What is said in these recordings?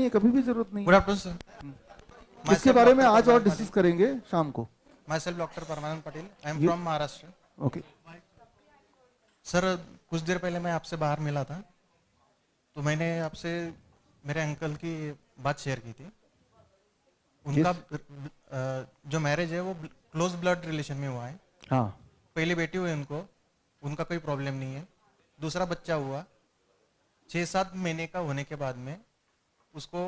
है, कभी भी जरूरत नहीं गुड है। Afternoon sir. इसके बारे में आज और डिस्कस करेंगे शाम को। Myself doctor Parmanand Patel, I am ये- फ्रॉम महाराष्ट्र। ओके सर कुछ देर पहले मैं आपसे बाहर मिला था, तो मैंने आपसे मेरे अंकल की बात शेयर की थी। उनका जो मैरिज है वो क्लोज ब्लड रिलेशन में हुआ है। हाँ पहली बेटी हुई उनको, उनका कोई प्रॉब्लम नहीं है। दूसरा बच्चा हुआ, 6-7 महीने का होने के बाद में उसको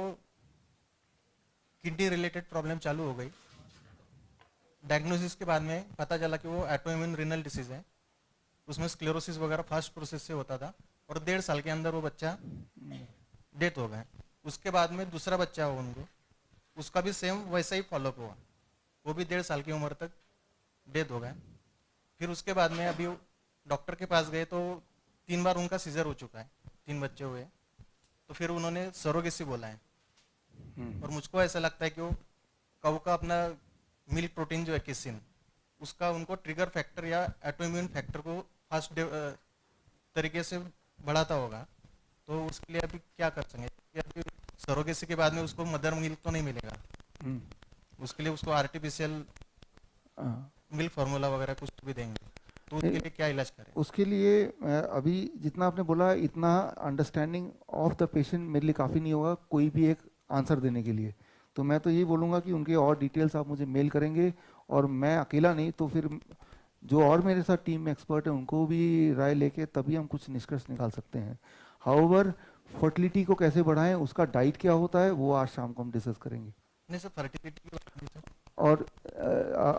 किडनी रिलेटेड प्रॉब्लम चालू हो गई। डायग्नोसिस के बाद में पता चला कि वो ऑटोइम्यून रीनल डिसीज है, उसमें स्क्लेरोसिस वगैरह फास्ट प्रोसेस से होता था, और 1.5 साल के अंदर वो बच्चा डेथ हो गया। उसके बाद में दूसरा बच्चा हुआ उनको, उसका भी सेम वैसा ही फॉलोअप हुआ, वो भी 1.5 साल की उम्र तक डेथ हो गया। फिर उसके बाद में अभी डॉक्टर के पास गए तो 3 बार उनका सीजर हो चुका है, 3 बच्चे हुए। तो फिर उन्होंने सरोगेसी बोला है, और मुझको ऐसा लगता है कि वो काऊ का अपना मिल्क प्रोटीन जो है किसिन, उसका उनको ट्रिगर फैक्टर या ऑटोइम्यून फैक्टर को फास्ट तरीके से बढ़ाता होगा। तो उसके लिए अभी क्या कर सकेंगे? अभी सरोगेसी के बाद में उसको मदर मिल्क तो नहीं मिलेगा, उसके लिए उसको आर्टिफिशियल मिल्क फार्मूला वगैरह कुछ भी देंगे, तो उसके लिए क्या इलाज करें? उसके लिए अभी जितना आपने बोला इतना अंडरस्टैंडिंग ऑफ द पेशेंट मेरे लिए काफ़ी नहीं होगा कोई भी एक आंसर देने के लिए। तो मैं तो यही बोलूँगा कि उनके और डिटेल्स आप मुझे मेल करेंगे, और मैं अकेला नहीं तो फिर जो और मेरे साथ टीम में एक्सपर्ट है उनको भी राय लेके तभी हम कुछ निष्कर्ष निकाल सकते हैं। हाउएवर फर्टिलिटी को कैसे बढ़ाएं, उसका डाइट क्या होता है, वो आज शाम को हम डिस्कस करेंगे। नहीं सर, फर्टिलिटी की बात नहीं सर। और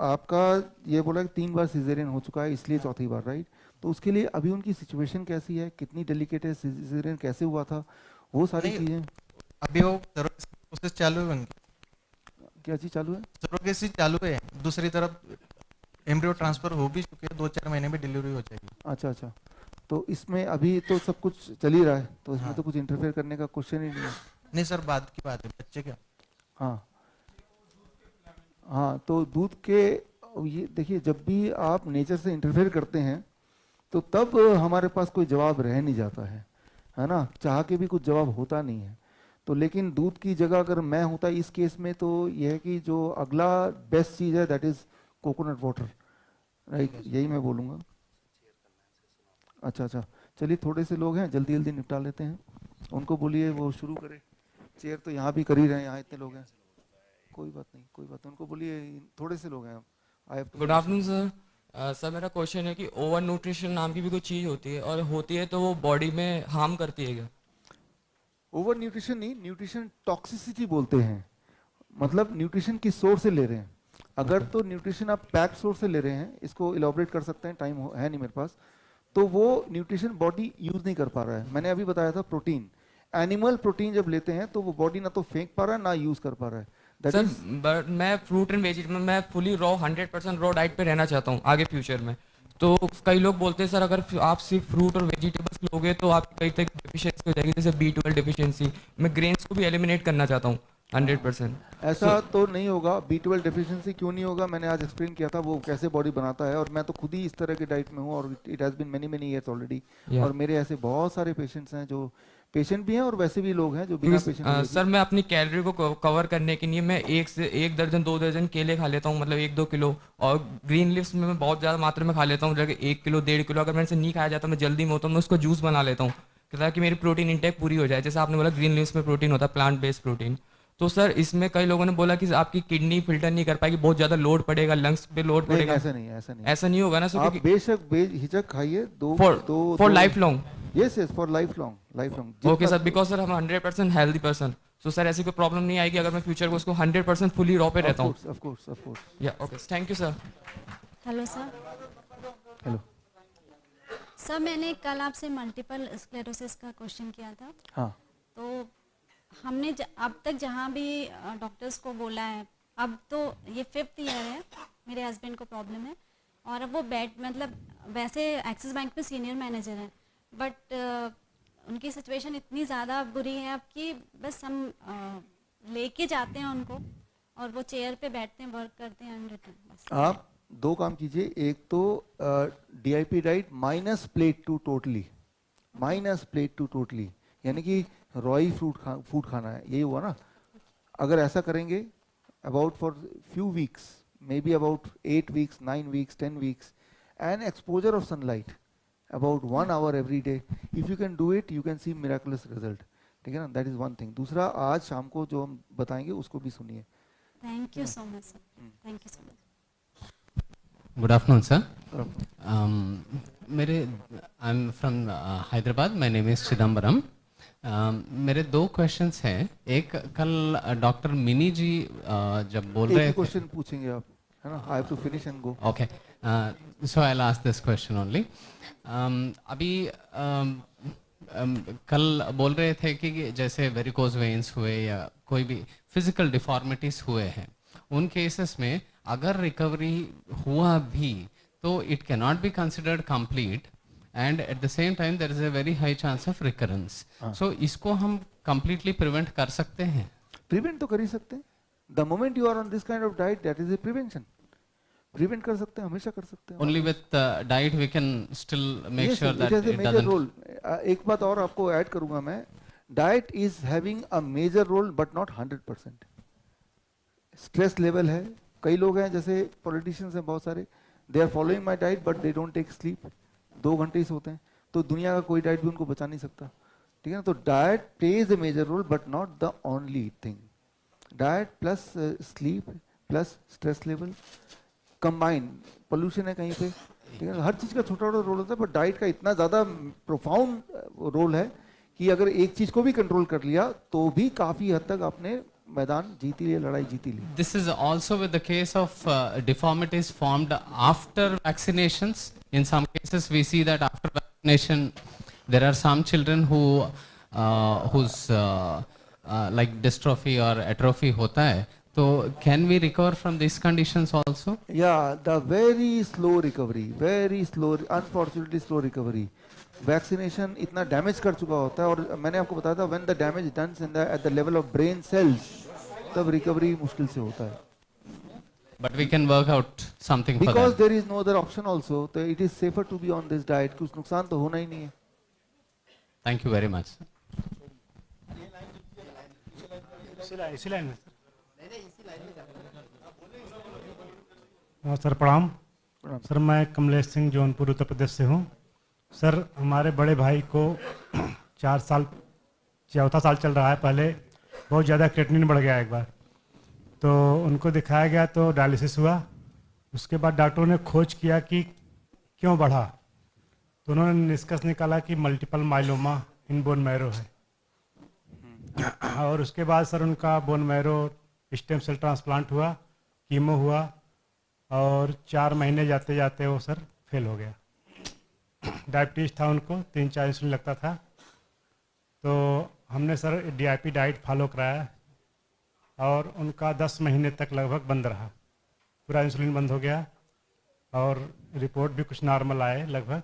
आपका ये बोला कि 3 बार सिजेरियन हो चुका है, इसलिए चौथी बार, राइट? तो उसके लिए अभी उनकी सिचुएशन कैसी है, कितनी डेलिकेट है, सिजेरियन कैसे हुआ था, वो सारी चीज़ें। अभी वो प्रोसेस चालू है उनकी। क्या चीज़ चालू है? सरोगेसी चालू है, दूसरी तरफ एम्ब्रियो ट्रांसफर हो भी चुके हैं, 2-4 महीने में डिलीवरी हो जाएगी। अच्छा अच्छा, तो इसमें अभी तो सब कुछ चल ही रहा है, तो इसमें हाँ। तो कुछ इंटरफेयर करने का क्वेश्चन ही नहीं है। नहीं सर, बाद की बात है, बच्चे क्या। हाँ हाँ, तो दूध के ये देखिए, जब भी आप नेचर से इंटरफेयर करते हैं तो तब हमारे पास कोई जवाब रह नहीं जाता है ना, चाह के भी कुछ जवाब होता नहीं है। तो लेकिन दूध की जगह अगर मैं होता इस केस में, तो यह है कि जो अगला बेस्ट चीज़ है that is coconut water, right? यही मैं बोलूँगा। अच्छा अच्छा, चलिए थोड़े से लोग हैं, जल्दी जल्दी निपटा लेते हैं, उनको बोलिए वो शुरू करें। चेयर तो यहाँ भी कर ही रहे हैं, यहाँ इतने लोग हैं, कोई बात नहीं कोई बात नहीं, उनको बोलिए थोड़े से लोग हैं। Good afternoon sir. सर मेरा क्वेश्चन है कि ओवर न्यूट्रिशन नाम की भी कोई चीज़ होती है, और होती है तो वो बॉडी में हार्म करती है क्या? ओवर न्यूट्रिशन नहीं, न्यूट्रिशन टॉक्सिसिटी बोलते हैं, मतलब न्यूट्रिशन किस सोर्स से ले रहे हैं। अगर तो न्यूट्रिशन आप पैक्ड सोर्स से ले रहे हैं, इसको इलाबोरेट कर सकते हैं, टाइम है नहीं मेरे पास, तो वो न्यूट्रिशन बॉडी यूज नहीं कर पा रहा है। मैंने अभी बताया था प्रोटीन, एनिमल प्रोटीन जब लेते हैं तो वो बॉडी ना तो फेंक पा रहा है ना यूज कर पा रहा है। सर बट मैं फ्रूट एंड वेजिटेबल, मैं फुली रॉ 100% रॉ डाइट पे रहना चाहता हूँ आगे फ्यूचर में। तो कई लोग बोलते हैं सर अगर आप सिर्फ फ्रूट और वेजिटेबल्स लोगे तो आपकी कई तरह की डेफिशिएंसी हो जाएगी, जैसे B12 डेफिशिएंसी। मैं ग्रेन्स को भी एलिमिनेट करना चाहता हूँ 100%। ऐसा तो नहीं होगा, B12 डेफिशिएंसी क्यों नहीं होगा, मैंने आज एक्सप्लेन किया था वो कैसे बॉडी बनाता है, और मैं तो खुद ही इस तरह की डाइट में हूँ, और it has been many many years already. और मेरे ऐसे बहुत सारे पेशेंट्स हैं, जो पेशेंट भी हैं और वैसे भी लोग हैं जो बिना पेशेंट। सर मैं अपनी कैलोरी को कवर करने के लिए मैं 1 दर्जन 2 दर्जन केले खा लेता हूँ, मतलब 1-2 किलो, और ग्रीन लीव्स में मैं बहुत ज़्यादा मात्रा में खा लेता हूँ, जगह 1 किलो 1.5 किलो। अगर मेरे से नहीं खाया जाता, मैं जल्दी में होता हूँ, मैं उसको जूस बना लेता हूँ ताकि मेरी प्रोटीन इंटेक पूरी हो जाए। जैसे आपने बोला ग्रीन लीव्स में प्रोटीन होता है, प्लांट बेस्ड प्रोटीन। तो सर इसमें कई लोगों ने बोला कि आपकी किडनी फिल्टर नहीं कर पाएगी, बहुत ज़्यादा लोड पड़ेगा, लंग्स पे लोड पड़ेगा। ऐसा नहीं, ऐसा नहीं, ऐसा नहीं होगा ना सर? आप बेशक बेहिचक खाइए, for life long. Yes yes, for life long. Okay sir, because sir हम 100% हेल्दी पर्सन, सो सर ऐसी कोई प्रॉब्लम नहीं आएगी अगर मैं फ्यूचर को उसको 100% फुली रॉ पे रहता हूँ। Of course. या okay, thank you sir. Hello sir. Hello sir, मैंने कल आपसे मल्टीपल स्क्लेरोसिस का क्वेश्चन किया था। हाँ, तो हमने अब तक जहाँ भी डॉक्टर्स को बोला है, अब तो ये 5th ईयर है, मेरे हस्बैंड को प्रॉब्लम है, और अब वो मतलब वैसे एक्सिस बैंक में सीनियर मैनेजर हैं, बट उनकी सिचुएशन इतनी ज़्यादा बुरी है अब कि बस हम लेके जाते हैं उनको, और वो चेयर पे बैठते हैं, वर्क करते हैं, बस। आप 2 काम कीजिए, एक तो DIP डाइट -plate 2 टोटली, यानी कि रॉई फूड खाना है, यही हुआ ना? अगर ऐसा करेंगे about for few weeks, maybe about 8 weeks, 9 weeks, 10 weeks, and exposure of sunlight about 1 hour every day, if you can do it, you can see miraculous result. ठीक है ना? That is one thing. दूसरा, आज शाम को जो हम बताएंगे उसको भी सुनिए. Thank you so much sir, thank you so much. Good afternoon sir. I am from Hyderabad. My name is Chidambaram. मेरे दो क्वेश्चंस हैं. एक, कल डॉक्टर मिनी जी जब बोल रहे थे, क्वेश्चन पूछेंगे आप, है ना? I have to finish and go. Okay, so I will ask this question only. अभी कल बोल रहे थे कि जैसे वेरिकोज वेन्स हुए या कोई भी फिजिकल डिफॉर्मिटीज हुए हैं, उन केसेस में अगर रिकवरी हुआ भी तो it can not be considered complete, and at the same time there is a very high chance of recurrence. So इसको हम completely prevent कर सकते हैं? Prevent तो कर ही सकते हैं. The moment you are on this kind of diet, that is a prevention. Prevent कर सकते हैं, हमेशा कर सकते हैं. Only with diet we can still make sure that it doesn't. Role. एक बात और आपको ऐड करूंगा मैं. Diet is having a major role but not 100%. Stress level है. कई लोग हैं जैसे politicians हैं बहुत सारे. They are following my diet but they don't take sleep. 2 घंटे ही सोते हैं, तो दुनिया का कोई डाइट भी उनको बचा नहीं सकता. ठीक है ना? तो diet plays a major role but not the only thing. Diet plus sleep plus stress level combine. Pollution है कहीं पे, ठीक है? हर चीज का छोटा छोटा रोल होता है, पर डाइट का इतना ज्यादा प्रोफाउंड रोल है कि अगर एक चीज को भी कंट्रोल कर लिया तो भी काफी हद तक आपने मैदान जीती लिया, लड़ाई जीती ली. This is also with the case of deformities formed after vaccinations. In some cases we see that after vaccination there are some children who whose like dystrophy or atrophy होता है. So can we recover from these conditions also? Yeah, the very slow recovery, very slow, unfortunately slow recovery. Vaccination इतना damage कर चुका होता है, और मैंने आपको बताया था when the damage done in the at the level of brain cells, तब रिकवरी मुश्किल से होता है. But we can work out something for because them. there is no other option also, so it is safer to be on this diet. कुछ नुकसान तो होना ही नहीं है. Thank you very much. इसी लाइन में सर. प्रणाम सर, मैं कमलेश सिंह जौनपुर उत्तर प्रदेश से हूँ. सर, हमारे बड़े भाई को 4 साल चल रहा है. पहले बहुत ज़्यादा क्रिएटिनिन बढ़ गया एक बार, तो उनको दिखाया गया तो डायलिसिस हुआ. उसके बाद डॉक्टरों ने खोज किया कि क्यों बढ़ा, तो उन्होंने निष्कर्ष निकाला कि multiple myeloma in bone marrow है. और उसके बाद सर उनका bone marrow stem cell transplant हुआ, कीमो हुआ, और 4 महीने जाते जाते वो सर फेल हो गया. डायबिटीज था उनको, 3-4 इंसुलिन लगता था. तो हमने सर DIP डाइट फॉलो कराया और उनका 10 महीने तक लगभग बंद रहा. पूरा इंसुलिन बंद हो गया और रिपोर्ट भी कुछ नॉर्मल आए लगभग.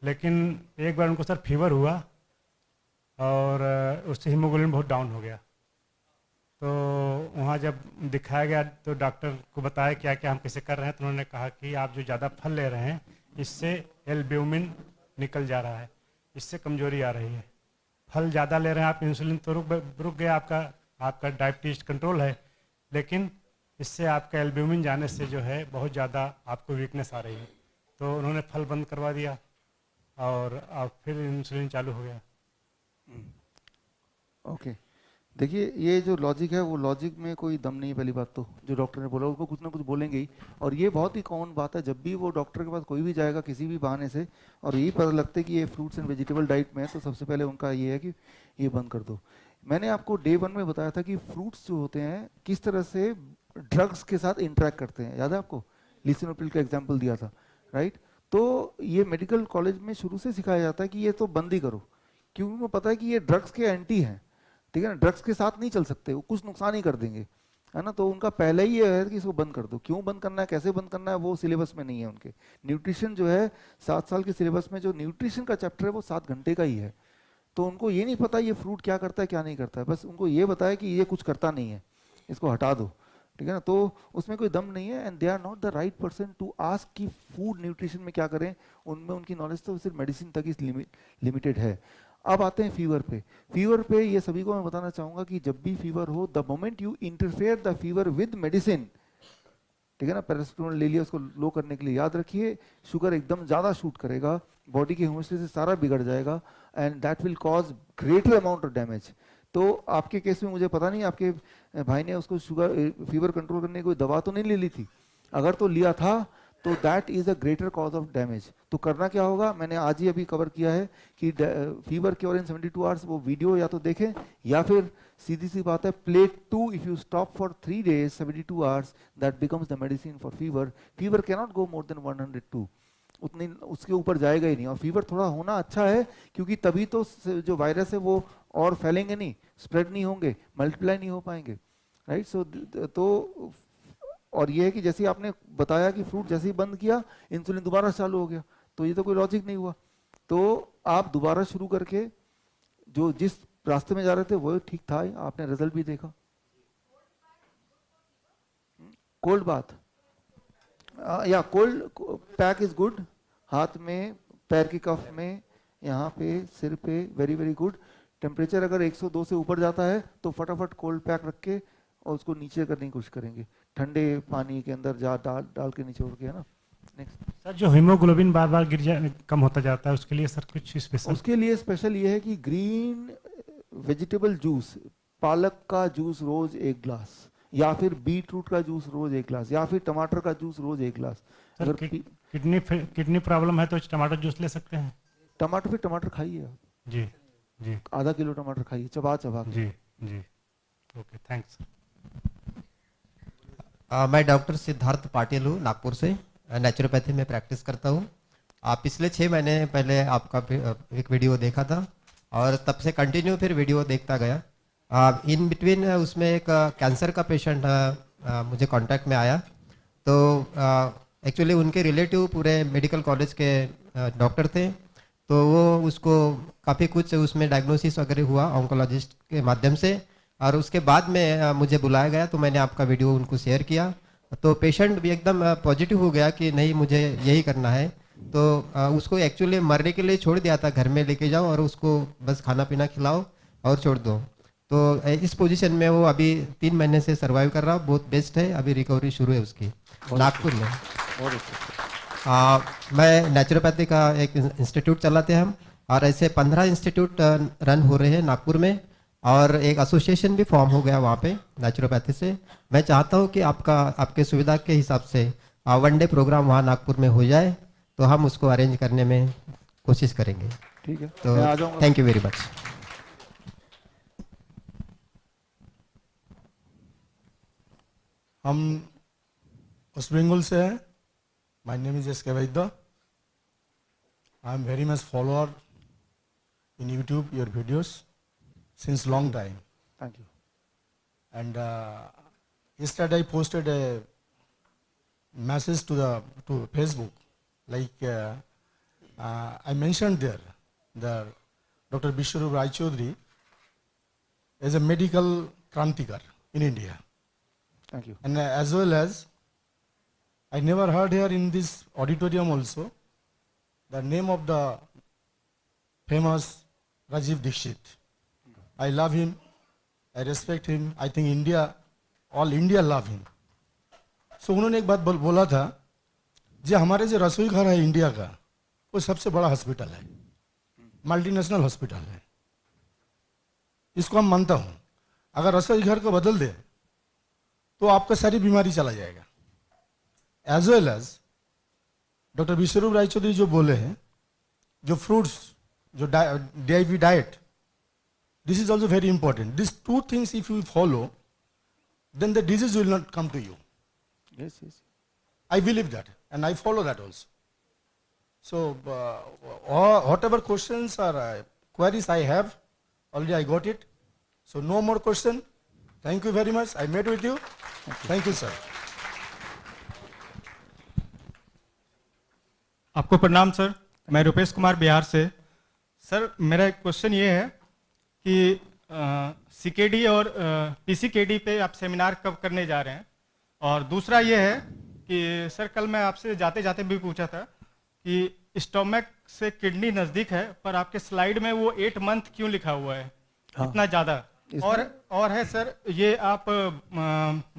लेकिन एक बार उनको सर फीवर हुआ और उससे हीमोग्लोबिन बहुत डाउन हो गया. तो वहाँ जब दिखाया गया तो डॉक्टर को बताया क्या क्या हम कैसे कर रहे हैं, तो उन्होंने कहा कि आप जो ज़्यादा फल ले रहे हैं इससे एल्ब्यूमिन निकल जा रहा है, इससे कमजोरी आ रही है. फल ज़्यादा ले रहे हैं आप, इंसुलिन तो रुक गया, आपका डायबिटीज कंट्रोल है, लेकिन इससे आपका एल्ब्यूमिन जाने से जो है बहुत ज़्यादा आपको वीकनेस आ रही है. तो उन्होंने फल बंद करवा दिया और फिर इंसुलिन चालू हो गया. ओके, देखिए ये जो लॉजिक है वो लॉजिक में कोई दम नहीं है. पहली बात तो जो डॉक्टर ने बोला उसको कुछ ना कुछ बोलेंगे ही, और ये बहुत ही कॉमन बात है. जब भी वो डॉक्टर के पास कोई भी जाएगा किसी भी बहाने से और यही पता लगता है कि ये फ्रूट्स एंड वेजिटेबल डाइट में है, तो सबसे पहले उनका ये है कि ये बंद कर दो. मैंने आपको डे 1 में बताया था कि फ्रूट्स जो होते हैं किस तरह से ड्रग्स के साथ इंटरेक्ट करते हैं, याद है आपको? लिसिनोप्रिल का एग्जाम्पल दिया था, राइट? तो ये मेडिकल कॉलेज में शुरू से सिखाया जाता है कि ये तो बंद ही करो, क्योंकि उनको पता है कि ये ड्रग्स के एंटी हैं. ठीक है ना? ड्रग्स के साथ नहीं चल सकते, वो कुछ नुकसान ही कर देंगे, है ना? तो उनका पहले ही ये है कि इसको बंद कर दो. क्यों बंद करना है, कैसे बंद करना है, वो सिलेबस में नहीं है उनके. न्यूट्रिशन जो है 7 साल के सिलेबस में जो न्यूट्रिशन का चैप्टर है वो 7 घंटे का ही है. तो उनको ये नहीं पता ये फ्रूट क्या करता है क्या नहीं करता है, बस उनको ये बताया कि ये कुछ करता नहीं है, इसको हटा दो. ठीक है ना? तो उसमें कोई दम नहीं है, and they are not the right person to ask कि फूड न्यूट्रिशन में क्या करें. उनमें उनकी नॉलेज तो सिर्फ मेडिसिन तक ही लिमिटेड है. अब आते हैं फीवर पे। फीवर पे ये सभी को मैं बताना चाहूंगा कि जब भी फीवर हो, the moment you interfere the fever with medicine, ठीक है ना, पैरासिटामोल ले लिया, उसको लो करने के लिए, याद रखिए शुगर एकदम ज़्यादा शूट करेगा, बॉडी की होमोस्टेसिस सारा बिगड़ जाएगा, and that will cause greater amount of damage. तो आपके केस में मुझे पता नहीं आपके भाई ने उसको शुगर फीवर कंट्रोल करने की कोई दवा तो नहीं ले ली थी, अगर तो लिया था तो that is a greater cause of damage. तो करना क्या होगा, मैंने आज ही अभी कवर किया है कि फीवर क्योर इन 72 आवर्स, वो वीडियो या तो देखें या फिर सीधी सी बात है plate 2, if you stop for 3 days 72 hours that becomes the medicine for fever. Fever can not go more than 102, उतनी उसके ऊपर जाएगा ही नहीं। और फीवर थोड़ा होना अच्छा है क्योंकि तभी तो जो वायरस है वो और फैलेंगे नहीं, स्प्रेड नहीं होंगे, मल्टीप्लाई नहीं हो पाएंगे, राइट। सो तो और ये है कि जैसे आपने बताया कि फ्रूट जैसे ही बंद किया इंसुलिन दोबारा चालू हो गया, तो ये तो कोई लॉजिक नहीं हुआ। तो आप दोबारा शुरू करके जो जिस रास्ते में जा रहे थे वो ठीक था, आपने रिजल्ट भी देखा। कोल्ड बाथ या कोल्ड पैक इज गुड, हाथ में, पैर की कफ में, यहाँ पे, सिर पे, वेरी वेरी गुड। टेम्परेचर अगर 102 से ऊपर जाता है तो फटाफट कोल्ड पैक रख के और उसको नीचे करने की कोशिश करेंगे, ठंडे पानी के अंदर डाल के नीचे उड़ के, है ना। नेक्स्ट सर, जो हीमोग्लोबिन बार बार कम होता जाता है, उसके लिए सर कुछ स्पेशल? उसके लिए स्पेशल ये है कि ग्रीन वेजिटेबल जूस, पालक का जूस रोज 1 गिलास, या फिर बीट रूट का जूस रोज 1 गिलास, या फिर टमाटर का जूस रोज 1 गिलास। सर किडनी प्रॉब्लम है तो टमाटर जूस ले सकते हैं? टमाटर खाइए आप, जी जी, आधा किलो टमाटर खाइए चबा चबा के। जी जी, ओके, थैंक्स। मैं डॉक्टर सिद्धार्थ पाटिल हूँ, नागपुर से, नेचुरोपैथी में प्रैक्टिस करता हूँ। पिछले 6 महीने पहले आपका एक वीडियो देखा था और तब से कंटिन्यू फिर वीडियो देखता गया। इन बिटवीन उसमें एक कैंसर का पेशेंट मुझे कांटेक्ट में आया, तो एक्चुअली उनके रिलेटिव पूरे मेडिकल कॉलेज के डॉक्टर थे, तो वो उसको काफ़ी कुछ उसमें डायग्नोसिस वगैरह हुआ ऑन्कोलॉजिस्ट के माध्यम से, और उसके बाद में मुझे बुलाया गया तो मैंने आपका वीडियो उनको शेयर किया। तो पेशेंट भी एकदम पॉजिटिव हो गया कि नहीं मुझे यही करना है। तो उसको एक्चुअली मरने के लिए छोड़ दिया था, घर में लेके जाओ और उसको बस खाना पीना खिलाओ और छोड़ दो। तो इस पोजीशन में वो अभी 3 महीने से सर्वाइव कर रहा, बहुत बेस्ट है, अभी रिकवरी शुरू है उसकी नागपुर में। मैं नेचुरोपैथी का एक इंस्टीट्यूट चलाते हैं हम, और ऐसे 15 इंस्टीट्यूट रन हो रहे हैं नागपुर में, और एक एसोसिएशन भी फॉर्म हो गया वहाँ पे नेचुरोपैथी से। मैं चाहता हूँ कि आपके सुविधा के हिसाब से 1 डे प्रोग्राम वहाँ नागपुर में हो जाए, तो हम उसको अरेंज करने में कोशिश करेंगे। ठीक है, तो मैं आ जाऊंगा। Thank you very much. हम वेस्ट बंगाल से हैं। My name is S K. Vaidya. I am very much follower in YouTube your videos since long time. Thank you. And yesterday I posted a message to Facebook, like I mentioned there that Dr. Vishwarup Rai Chaudhary is a medical krantikar in India. Thank you. And as well as I never heard here in this auditorium also the name of the famous Rajiv Dixit. I love him, I respect him, I think India, all India love him. So उन्होंने एक बात बोला था, जो हमारे जो रसोई घर है इंडिया का, वो सबसे बड़ा हॉस्पिटल है, मल्टीनेशनल हॉस्पिटल है, इसको हम मानता हूँ। अगर रसोई घर को बदल दे तो आपका सारी बीमारी चला जाएगा। एज वेल एज डॉक्टर विश्वरूप राय चौधरी जो बोले हैं, जो फ्रूट्स, जो DIP diet, this is also very important. These 2 things if you follow, then the disease will not come to you. Yes, yes. I believe that and I follow that also. So whatever questions or queries I have, already I got it. So no more question. Thank you very much. I met with you. Thank you, sir. आपको प्रणाम sir. मैं रुपेश कुमार बिहार से। Sir मेरा एक question ये है कि CKD और PCKD पे आप सेमिनार कब करने जा रहे हैं, और दूसरा ये है कि सर कल मैं आपसे जाते जाते भी पूछा था कि स्टोमक से किडनी नजदीक है, पर आपके स्लाइड में वो 8 मंथ क्यों लिखा हुआ है? हाँ। इतना ज्यादा। और है सर, ये आप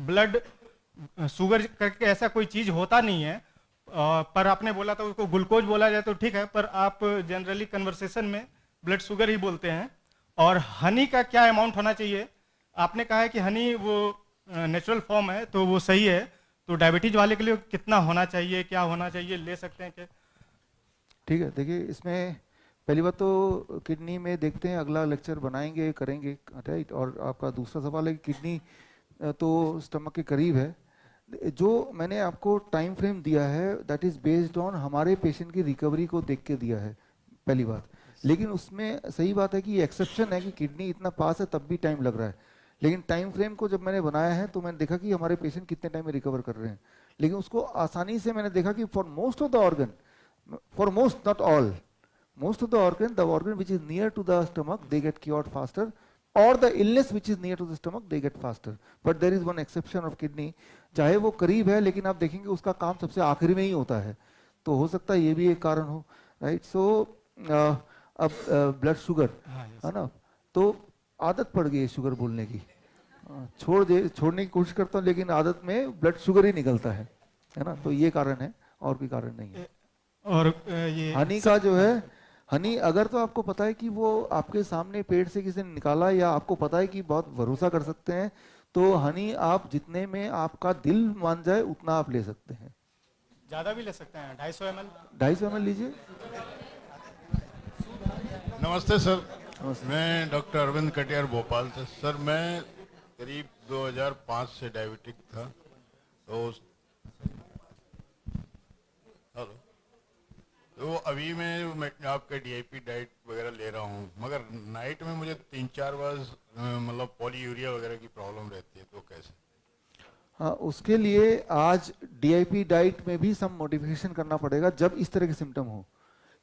ब्लड शुगर करके ऐसा कोई चीज होता नहीं है, पर आपने बोला था उसको ग्लूकोज बोला जाए तो ठीक है, पर आप जनरली कन्वर्सेशन में ब्लड शुगर ही बोलते हैं। और हनी का क्या अमाउंट होना चाहिए? आपने कहा है कि हनी वो नेचुरल फॉर्म है तो वो सही है, तो डायबिटीज वाले के लिए कितना होना चाहिए, क्या होना चाहिए, ले सकते हैं क्या? ठीक है, देखिए इसमें पहली बात तो किडनी में देखते हैं, अगला लेक्चर बनाएंगे, करेंगे, राइट। और आपका दूसरा सवाल है कि किडनी तो स्टमक के करीब है। जो मैंने आपको टाइम फ्रेम दिया है दैट इज बेस्ड ऑन हमारे पेशेंट की रिकवरी को देख के दिया है, पहली बात। लेकिन उसमें सही बात है कि ये एक्सेप्शन है कि किडनी इतना पास है तब भी टाइम लग रहा है। लेकिन टाइम फ्रेम को जब मैंने बनाया है तो मैंने देखा कि हमारे पेशेंट कितने टाइम में रिकवर कर रहे हैं। लेकिन उसको आसानी से मैंने देखा कि for most of the organ, for most not all, most of the organ which is near to the stomach they get cured faster, or the illness which is near to the stomach they get faster. But there is one exception of kidney, चाहे वो करीब है लेकिन आप देखेंगे उसका काम सबसे आखिरी में ही होता है, तो हो सकता है ये भी एक कारण हो, राइट। सो अब ब्लड शुगर है ना, तो आदत पड़ गई है शुगर बोलने की, छोड़ने की कोशिश करता हूँ लेकिन आदत में ब्लड शुगर ही निकलता है ना, तो ये कारण है और कोई कारण नहीं है। और ये हनी का जो है, हनी अगर तो आपको पता है कि वो आपके सामने पेट से किसी ने निकाला, या आपको पता है कि बहुत भरोसा कर सकते हैं, तो हनी आप जितने में आपका दिल मान जाए उतना आप ले सकते हैं। ज्यादा भी ले सकते हैं, 250 ml। 250 ml लीजिए। नमस्ते सर, मैं डॉक्टर अरविंद कटियार भोपाल से। सर मैं करीब 2005 से डायबिटिक था, तो हेलो, तो अभी मैं आपका डीआईपी डाइट वगैरह ले रहा हूँ, मगर नाइट में मुझे 3-4 बार मतलब पॉलीयूरिया वगैरह की प्रॉब्लम रहती है, तो कैसे? हाँ, उसके लिए आज डीआईपी डाइट में भी सम मॉडिफिकेशन करना पड़ेगा जब इस तरह के सिम्टम हो।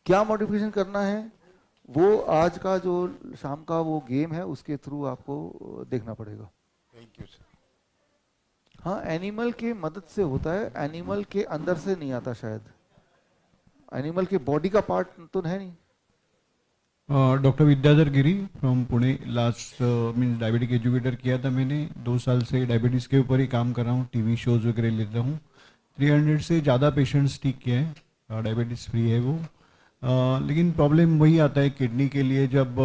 क्या मॉडिफिकेशन करना है वो आज का जो शाम का वो गेम है उसके थ्रू आपको देखना पड़ेगा। Thank you sir. हाँ, एनिमल के मदद से होता है, एनिमल के अंदर से नहीं आता, शायद एनिमल के बॉडी का पार्ट तो है नहीं। Doctor Vidyadhar Giri from Pune. Last means diabetic educator किया था मैंने, 2 साल से डायबिटीज़ के ऊपर ही काम कर रहा हूँ, टीवी शोज वगैरह लेता हूँ। 300 से ज़्यादा पेशेंट्स ठीक किए हैं, डायबिटीज़ फ्री है वो। लेकिन प्रॉब्लम वही आता है किडनी के लिए, जब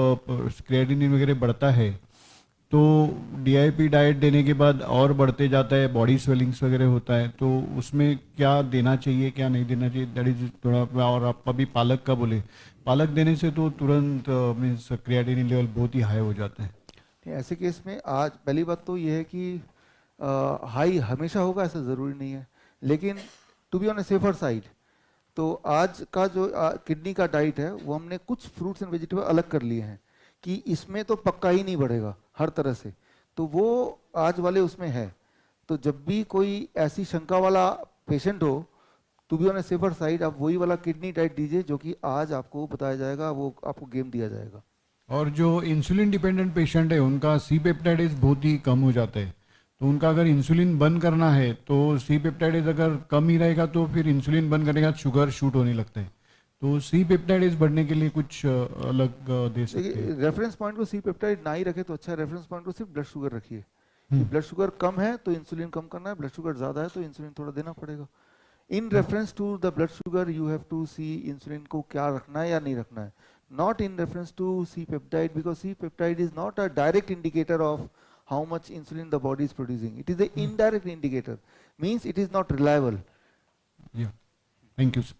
क्रिएटिनिन वगैरह बढ़ता है तो डीआईपी डाइट देने के बाद और बढ़ते जाता है, बॉडी स्वेलिंग्स वगैरह होता है, तो उसमें क्या देना चाहिए क्या नहीं देना चाहिए, दैट इज थोड़ा। और आप अभी पालक का बोले, पालक देने से तो तुरंत मीन्स क्रिएटिनिन लेवल बहुत ही हाई हो जाते हैं। ऐसे केस में आज पहली बात तो ये है कि हाई हमेशा होगा ऐसा ज़रूरी नहीं है, लेकिन to be on a safer side तो आज का जो किडनी का डाइट है वो हमने कुछ फ्रूट्स एंड वेजिटेबल अलग कर लिए हैं कि इसमें तो पक्का ही नहीं बढ़ेगा हर तरह से, तो वो आज वाले उसमें है। तो जब भी कोई ऐसी शंका वाला पेशेंट हो, to be on a safer side आप वही वाला किडनी डाइट दीजिए जो कि आज आपको बताया जाएगा, वो आपको गेम दिया जाएगा। और जो इंसुलिन डिपेंडेंट पेशेंट है उनका सी पेप्टाइडेज बहुत ही कम हो जाता है, तो उनका अगर इंसुलिन बंद करना है तो सी पेप्टाइडेज अगर कम ही रहेगा तो फिर इंसुलिन बंद करने के बाद शुगर शूट होने लगता है, तो सी पेप्टाइडेज बढ़ने के लिए कुछ अलग दे सकते हैं। रेफरेंस पॉइंट को सी पेप्टाइड ना ही रखे तो अच्छा है, रेफरेंस पॉइंट को सिर्फ ब्लड शुगर रखिए। ब्लड शुगर कम है तो इंसुलिन कम करना है, ब्लड शुगर ज्यादा है तो इंसुलिन थोड़ा देना पड़ेगा। In reference to the blood sugar you have to see insulin को क्या रखना है या नहीं रखना है, not in reference to C peptide, because C peptide is not a direct indicator of how much insulin the body is producing. It is the indirect indicator, means it is not reliable. Yeah, thank you sir.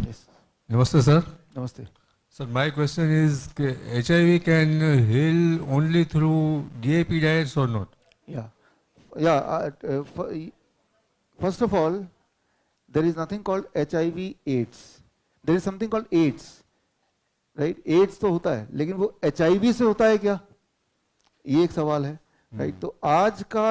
Yes. Namaste sir. Namaste. Sir, my question is HIV can heal only through DAP diets or not? Yeah. First of all, there is nothing called HIV AIDS. There is something called AIDS. Right, AIDS तो होता है लेकिन वो HIV से होता है क्या, ये एक सवाल है, राइट। तो आज का